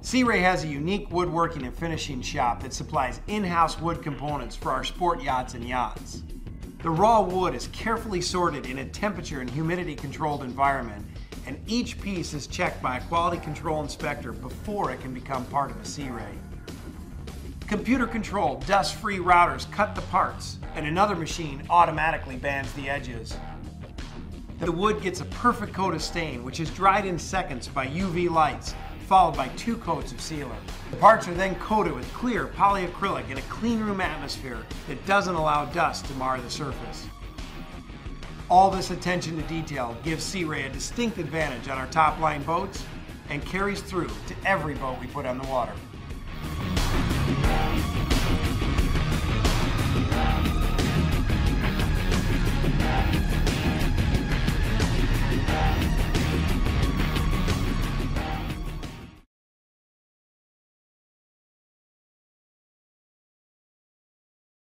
Sea Ray has a unique woodworking and finishing shop that supplies in-house wood components for our sport yachts and yachts. The raw wood is carefully sorted in a temperature and humidity controlled environment, and each piece is checked by a quality control inspector before it can become part of a Sea Ray. Computer-controlled, dust-free routers cut the parts, and another machine automatically bands the edges. The wood gets a perfect coat of stain, which is dried in seconds by UV lights, followed by 2 coats of sealer. The parts are then coated with clear polyacrylic in a clean room atmosphere that doesn't allow dust to mar the surface. All this attention to detail gives Sea Ray a distinct advantage on our top-line boats and carries through to every boat we put on the water.